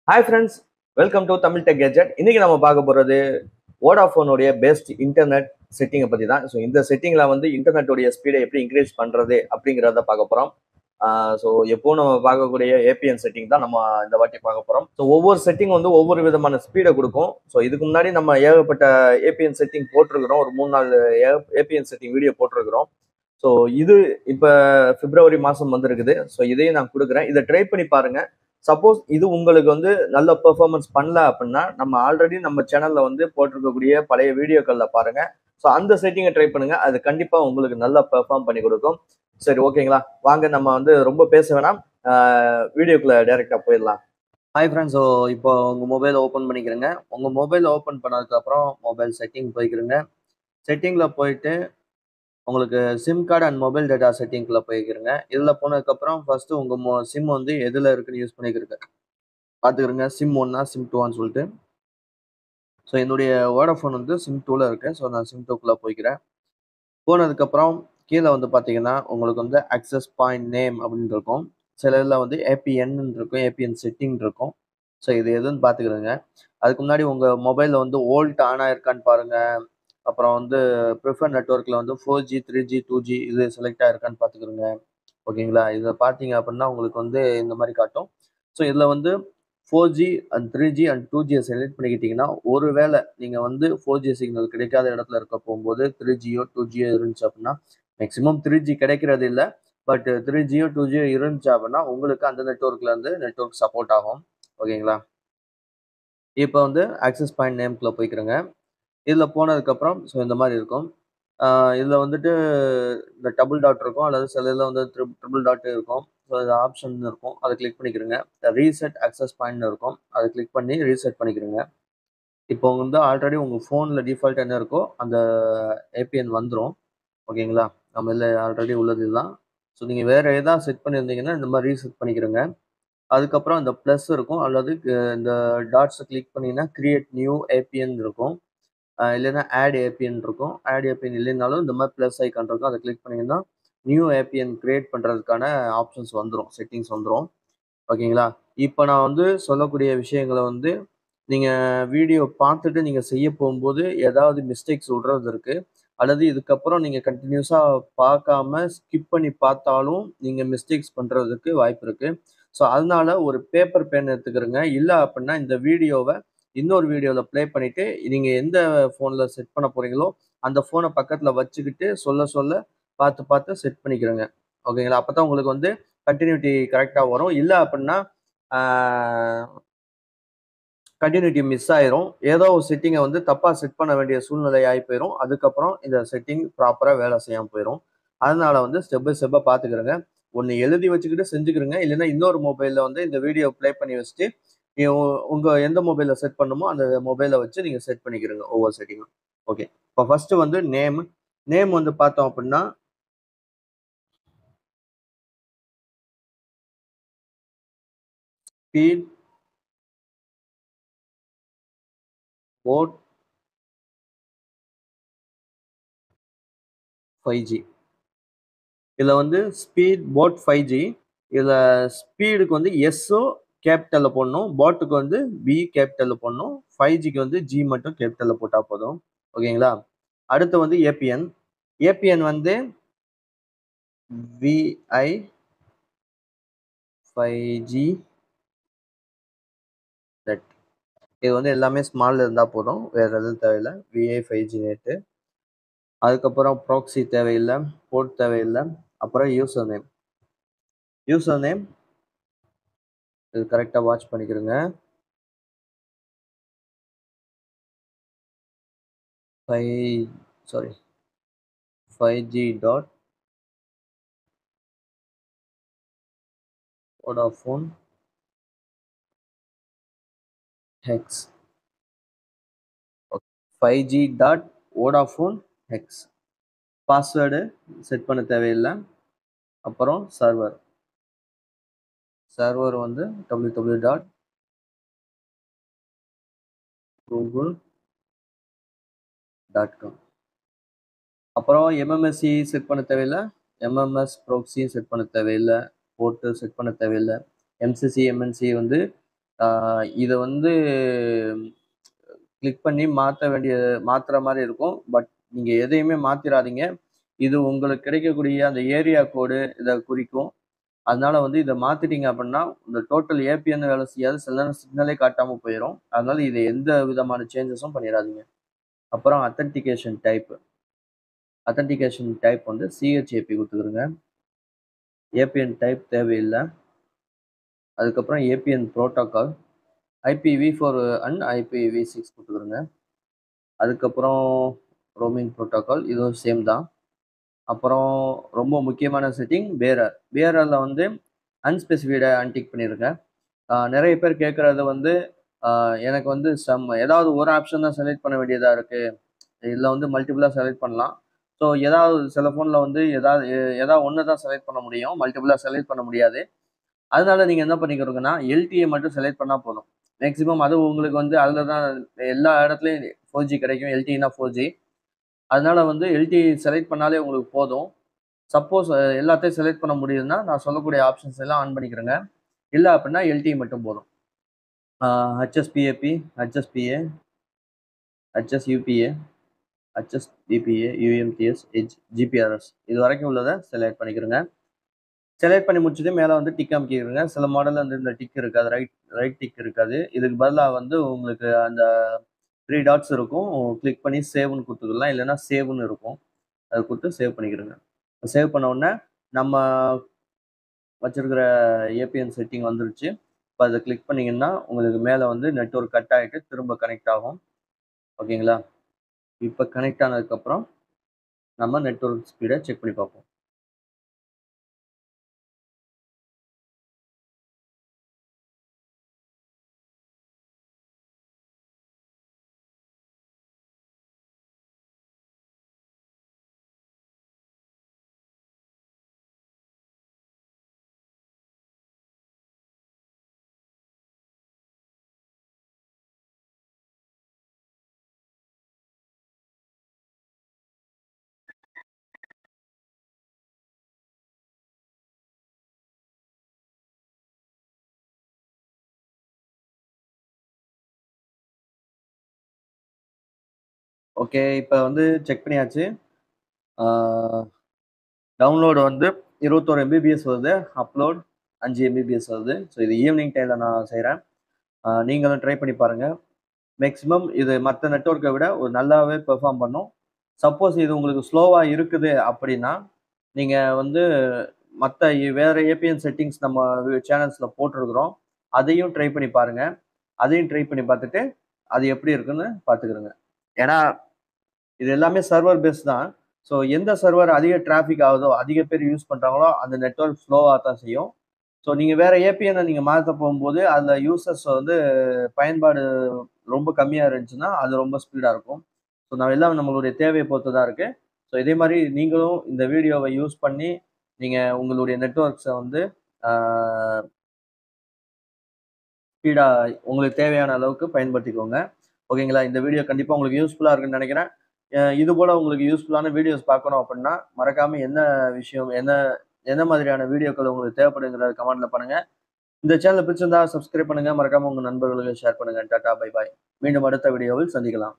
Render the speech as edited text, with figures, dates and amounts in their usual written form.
Hi friends, welcome to Tamil Tech Gadget. இன்னைக்கு நம்ம பார்க்க போறது வோடாஃபோனுடைய பெஸ்ட் இன்டர்நெட் செட்டிங்கை பத்தி தான். ஸோ இந்த செட்டிங்ல வந்து இன்டர்நெட்டோடைய ஸ்பீடை எப்படி இன்க்ரீஸ் பண்றது அப்படிங்கிறத பார்க்க போறோம். ஸோ எப்போ நம்ம பார்க்கக்கூடிய ஏபிஎன் செட்டிங் தான் நம்ம இந்த வாட்டி பார்க்க போறோம். ஸோ ஒவ்வொரு செட்டிங் வந்து ஒவ்வொரு விதமான ஸ்பீடை கொடுக்கும். ஸோ இதுக்கு முன்னாடி நம்ம ஏகப்பட்ட ஏபிஎன் செட்டிங் போட்டிருக்கிறோம். ஒரு 3-4 ஏபிஎன் செட்டிங் வீடியோ போட்டிருக்கிறோம். ஸோ இது இப்போ பிப்ரவரி மாதம் வந்திருக்குது. ஸோ இதையும் நான் கொடுக்குறேன். இதை ட்ரை பண்ணி பாருங்க. சப்போஸ் இது உங்களுக்கு வந்து நல்ல பெர்ஃபார்மன்ஸ் பண்ணல அப்படின்னா நம்ம ஆல்ரெடி நம்ம சேனல்ல வந்து போட்டிருக்கக்கூடிய பழைய வீடியோக்கள்ல பாருங்க. ஸோ அந்த செட்டிங்கை ட்ரை பண்ணுங்க. அது கண்டிப்பா உங்களுக்கு நல்லா பெர்ஃபார்ம் பண்ணி கொடுக்கும். சரி, ஓகேங்களா? வாங்க நம்ம வந்து ரொம்ப பேச வேணாம், வீடியோக்குள்ள டைரக்டா போயிடலாம். Hi friends. ஸோ இப்போ உங்கள் மொபைல் ஓப்பன் பண்ணிக்கிறேங்க. உங்கள் மொபைல் ஓப்பன் பண்ணதுக்கப்புறம் மொபைல் செட்டிங் போய்க்கிறேங்க. செட்டிங்கில் போயிட்டு உங்களுக்கு SIM card and mobile data செட்டிங்க்குள்ள போய்க்கிறேங்க. இதில் போனதுக்கப்புறம் ஃபர்ஸ்ட்டு உங்கள் சிம் வந்து எதில் இருக்குன்னு யூஸ் பண்ணிக்கிறேங்க பார்த்துக்கிறேங்க. சிம் 1 சிம் 2 சொல்லிட்டு. ஸோ என்னுடைய வோடாஃபோன் வந்து சிம் 2ல இருக்கு. ஸோ நான் சிம் 2க்குள்ள போய்க்கிறேன். போனதுக்கப்புறம் கீழே வந்து பார்த்தீங்கன்னா உங்களுக்கு வந்து அக்சஸ் பாயிண்ட் நேம் அப்படின்னு இருக்கும். சில இதில் வந்து ஏபிஎன் இருக்கும், ஏபிஎன் செட்டிங் இருக்கும். ஸோ இது எதுன்னு பார்த்துக்கிறேங்க. அதுக்கு முன்னாடி உங்கள் மொபைலில் வந்து ஓல்ட் ஆன் ஆயிருக்கான்னு பாருங்க. அப்புறம் வந்து ப்ரிஃபர் நெட்ஒர்க்கில் வந்து 4G 3G 2G இது செலக்ட் ஆயிருக்கான்னு பார்த்துக்கிறோங்க. ஓகேங்களா? இதை பார்த்தீங்க அப்படின்னா உங்களுக்கு வந்து இந்த மாதிரி காட்டும். ஸோ இதில் வந்து 4G and 3G and 2G select பண்ணிக்கிட்டீங்கன்னா, ஒருவேளை நீங்கள் வந்து 4G சிக்னல் கிடைக்காத இடத்துல இருக்க போகும்போது 3Gயோ 2Gயோ இருந்துச்சு அப்படின்னா, மேக்ஸிமம் 3G கிடைக்கிறது இல்லை. பட் 3Gயோ 2Gயோ இருந்துச்சு அப்படின்னா உங்களுக்கு அந்த நெட்ஒர்க்ல இருந்து நெட்ஒர்க் சப்போர்ட் ஆகும். ஓகேங்களா? இப்போ வந்து ஆக்சஸ் பாயிண்ட் நேம்குள்ளே போய்க்கிறேங்க. இதில் போனதுக்கப்புறம் ஸோ இந்த மாதிரி இருக்கும். இதில் வந்துட்டு இந்த டபுள் டாட் இருக்கும், அல்லது சில இதில் வந்து ட்ரிபிள் டாட் இருக்கும். ஸோ இது ஆப்ஷன் இருக்கும், அதை கிளிக் பண்ணிக்கிறேங்க. ரீசெட் அக்சஸ் பாயிண்ட் இருக்கும், அதை கிளிக் பண்ணி ரீசெட் பண்ணிக்கிறேங்க. இப்போ வந்து ஆல்ரெடி உங்கள் ஃபோனில் டிஃபால்ட் என்ன இருக்கோ அந்த ஏபிஎன் வந்துடும். ஓகேங்களா? நம்ம இதில் ஆல்ரெடி உள்ளது இதுதான். ஸோ நீங்கள் வேறு எதாவது செட் பண்ணியிருந்தீங்கன்னா இந்த மாதிரி ரீசெட் பண்ணிக்கிறேங்க. அதுக்கப்புறம் இந்த ப்ளஸ் இருக்கும், அல்லது இந்த டாட்ஸை கிளிக் பண்ணிங்கன்னா கிரியேட் நியூ ஏபிஎன் இருக்கும். இல்லைன்னா ஆட் ஏபிஎன் இருக்கும். ஆட் ஏபிஎன் இல்லைனாலும் இந்த மாதிரி ப்ளஸ் ஐக்கான் இருக்கும், அதை கிளிக் பண்ணிங்கன்னா நியூ ஏபிஎன் கிரியேட் பண்ணுறதுக்கான ஆப்ஷன்ஸ் வந்துடும், செட்டிங்ஸ் வந்துடும். ஓகேங்களா? இப்போ நான் வந்து சொல்லக்கூடிய விஷயங்களை வந்து நீங்கள் வீடியோ பார்த்துட்டு நீங்கள் செய்ய போகும்போது ஏதாவது மிஸ்டேக்ஸ் விடுறது இருக்குது, அல்லது இதுக்கப்புறம் நீங்கள் கண்டினியூஸாக பார்க்காம ஸ்கிப் பண்ணி பார்த்தாலும் நீங்கள் மிஸ்டேக்ஸ் பண்ணுறதுக்கு வாய்ப்பு இருக்குது. ஸோ அதனால ஒரு பேப்பர் பென் எடுத்துக்கிறேங்க. இல்லை அப்படின்னா இந்த வீடியோவை இன்னொரு வீடியோவில் ப்ளே பண்ணிவிட்டு நீங்கள் எந்த ஃபோனில் செட் பண்ண போகிறீங்களோ அந்த ஃபோனை பக்கத்தில் வச்சுக்கிட்டு சொல்ல சொல்ல பார்த்து பார்த்து செட் பண்ணிக்கிறேங்க. ஓகேங்களா? அப்போ தான் உங்களுக்கு வந்து கண்டினியூட்டி கரெக்டாக வரும். இல்லை அப்படின்னா கண்டினியூட்டி மிஸ் ஆயிரும். ஏதோ ஒரு செட்டிங்கை வந்து தப்பாக செட் பண்ண வேண்டிய சூழ்நிலை ஆகி போயிடும். அதுக்கப்புறம் இந்த செட்டிங் ப்ராப்பராக வேலை செய்யாமல் போயிடும். அதனால வந்து ஸ்டெப் பை ஸ்டெப்பாக பார்த்துக்கிறேங்க. ஒன்று எழுதி வச்சுக்கிட்டு செஞ்சுக்கிறேங்க. இல்லைன்னா இன்னொரு மொபைலில் வந்து இந்த வீடியோ ப்ளே பண்ணி வச்சுட்டு உங்கள் எந்த மொபைலில் செட் பண்ணுமோ அந்த மொபைலை வச்சு நீங்கள் செட் பண்ணிக்கிறீங்க ஒவ்வொரு செட்டிங்கும். ஓகே. இப்போ ஃபர்ஸ்ட்டு வந்து நேம் வந்து பார்த்தோம் அப்படின்னா ஸ்பீட் போட் 5G. இதில் வந்து ஸ்பீட் போட் 5G. இதில் ஸ்பீடுக்கு வந்து எஸ்ஸோ கேபிட்டலில் போடணும், போட்டுக்கு வந்து பி கேபிட்டலில் போடணும், 5Gக்கு வந்து ஜி மட்டும் கேபிட்டலில் போட்டால் போதும். ஓகேங்களா? அடுத்து வந்து ஏபிஎன். ஏபிஎன் வந்து விஐ 5G நெட். இது வந்து எல்லாமே ஸ்மால் இருந்தால் போதும், வேறு எதுவும் தேவையில்லை. VI 5G net. அதுக்கப்புறம் ப்ராக்ஸி தேவையில்லை, போர்ட் தேவையில்லை. அப்புறம் யூசர் நேம் இது கரெக்டாக வாட்ச் பண்ணிக்கிறேங்க. 5G dot Vodafone hex. 5G dot Vodafone hex. Password set பண்ண தேவையில்லை. அப்புறம் சர்வர் வந்து www.google.com. அப்புறம் எம்எம்எஸ்சி செட் பண்ண தேவையில்லை, எம்எம்எஸ் ப்ராக்ஸி செட் பண்ண தேவையில்லை, போர்ட்டு செட் பண்ண தேவையில்லை. எம்சிசி எம்என்சி வந்து இத வந்து கிளிக் பண்ணி மாத்துற மாரி இருக்கும். பட் நீங்க எதையுமே மாத்திராதீங்க. இது உங்களுக்கு கிடைக்கக்கூடிய அந்த ஏரியா கோடு இத குறிக்கும். அதனால வந்து இத மாத்திட்டீங்க அப்டின்னா, இந்த டோட்டல் ஏபிஎன் வேலை செய்யாது. சில நேரம் சிக்னலே காட்டாம போயிரும். அதனால இத எந்த விதமான சேஞ்சஸும் பண்ணிறாதீங்க. அப்புறம் அத்தென்டிகேஷன் டைப் வந்து சிஹெச்ஏபி குடுத்துக்குருங்க. ஏபிஎன் டைப் தேவையில்ல. அதுக்கப்புறம் ஏபிஎன் புரோட்டோகால், ஐபிவி4 அண்ட் ஐபிவி6 குடுத்துக்குருங்க. அதுக்கப்புறம் ரோமிங் புரோட்டோகால் இதுவும் சேம் தான். அப்புறம் ரொம்ப முக்கியமான செட்டிங் பேரர். பேரர்ல வந்து அன்ஸ்பெசிஃபைட அன்டிக் பண்ணிருங்க. நெறைய பேர் கேட்கறது வந்து, எனக்கு வந்து ஏதாவது ஒரு ஆப்ஷன் தான் செலக்ட் பண்ண வேண்டியதா இருக்கு. இதுல வந்து மல்டிபிளா செலக்ட் பண்ணலாம். ஸோ ஏதாவது சில ஃபோன்ல வந்து ஏதாவது ஒண்ணு தான் செலக்ட் பண்ண முடியும். மல்டிபிளா செலக்ட் பண்ண முடியாது. அதனால நீங்க என்ன பண்ணிக்கிறீங்கன்னா, எல்டிஏ மட்டும் செலக்ட் பண்ணா போதும். மேக்ஸிமம் அது உங்களுக்கு வந்து அதுல தான் எல்லா இடத்துலயும் 4G கிடைக்கும். எல்டிஇனா 4G. அதனால வந்து எல்டி செலக்ட் பண்ணாலே உங்களுக்கு போதும். சப்போஸ் எல்லாத்தையும் செலக்ட் பண்ண முடியுதுன்னா, நான் சொல்லக்கூடிய ஆப்ஷன்ஸ் எல்லாம் ஆன் பண்ணிக்கிறேங்க. இல்ல அப்படின்னா எல்டி மட்டும் போதும். ஹெச்எஸ்பிஏபி, ஹெச்எஸ்பிஏ, ஹெச்எஸ்யூபிஏ, ஹெச்எஸ்டிபிஏ, யுஎம்டிஎஸ், ஜிபிஆர்எஸ் இது வரைக்கும் உள்ளத செலக்ட் பண்ணிக்கிறேங்க. செலக்ட் பண்ணி முடிச்சுட்டு மேல வந்து டிக் அமுக்கிக்கிறேங்க. சில மாடல்ல வந்து இந்த டிக் இருக்காது. ரைட் டிக் இருக்காது. இதுக்கு பதிலா வந்து உங்களுக்கு அந்த 3 டாட்ஸ் இருக்கும். கிளிக் பண்ணி சேவ்ன்னு குடுத்துக்கலாம். இல்லன்னா சேவ்ன்னு இருக்கும். அத குடுத்து சேவ் பண்ணிக்கிறேங்க. சேவ் பண்ண உடனே நம்ம வச்சிருக்கிற ஏபிஎன் செட்டிங் வந்துருச்சு. இப்ப அத கிளிக் பண்ணீங்கன்னா, உங்களுக்கு மேல வந்து நெட்வொர்க் கட் ஆயிட்டு திரும்ப கனெக்ட் ஆகும். ஓகேங்களா? இப்ப கனெக்ட் ஆனதுக்கப்புறம் நம்ம நெட்வொர்க் ஸ்பீட செக் பண்ணி பார்ப்போம். ஓகே. இப்ப வந்து செக் பண்ணியாச்சு. ஆ டவுன்லோட் வந்து 21 எம்பிபிஎஸ் வருது. அப்லோட் 5 எம்பிபிஎஸ் வருது. ஸோ இது ஈவினிங் டைம்ல நான் செய்றேன். நீங்களும் ட்ரை பண்ணி பாருங்க. மேக்ஸிமம் இது மத்த நெட்வொர்க்க விட ஒரு நல்லாவே பெர்ஃபார்ம் பண்ணும். சப்போஸ் இது உங்களுக்கு ஸ்லோவா இருக்குது அப்படின்னா, நீங்க வந்து வேற ஏபிஎன் செட்டிங்ஸ் நம்ம சேனல்ஸ்ல போட்டிருக்கிறோம். அதையும் ட்ரை பண்ணி பாருங்க. அதையும் ட்ரை பண்ணி பார்த்துட்டு, அது எப்படி இருக்குன்னு பார்த்துக்கிருங்க. ஏன்னா, இது எல்லாமே சர்வர் பேஸ் தான். ஸோ எந்த சர்வர் அதிக டிராஃபிக் ஆகுதோ, அதிக பேர் யூஸ் பண்றாங்களோ, அந்த நெட்வொர்க் ஸ்லோவா தான் செய்யும். ஸோ நீங்க வேற ஏபிஎன்ன நீங்க மாத்த போகும்போது, அதுல யூசர்ஸ் வந்து பயன்பாடு ரொம்ப கம்மியா இருந்துச்சுன்னா, அது ரொம்ப ஸ்பீடா இருக்கும். ஸோ நான் எல்லாம் நம்மளுடைய தேவைய பொறுத்து தான் இருக்கு. ஸோ இதே மாரி நீங்களும் இந்த வீடியோவ யூஸ் பண்ணி, நீங்க உங்களுடைய நெட்வொர்க்ஸ வந்து ஆ ஸ்பீடா உங்களுக்கு தேவையான அளவுக்கு பயன்படுத்திக்கோங்க. ஓகேங்களா? இந்த வீடியோ கண்டிப்பா உங்களுக்கு யூஸ்ஃபுல்லா இருக்குன்னு நெனைக்கிறேன். இது போல உங்களுக்கு யூஸ்ஃபுல்லான வீடியோஸ் பார்க்கணும் அப்படின்னா, மறக்காம என்ன விஷயம், என்ன மாதிரியான வீடியோக்கள் உங்களுக்கு தேவைப்படுங்கிறத கமெண்ட்ல பண்ணுங்க. இந்த சேனல் பிடிச்சிருந்தா சப்ஸ்கிரைப் பண்ணுங்க. மறக்காம உங்க நண்பர்களுக்கு ஷேர் பண்ணுங்க. Tata, bye bye. மீண்டும் அடுத்த வீடியோவில் சந்திக்கலாம்.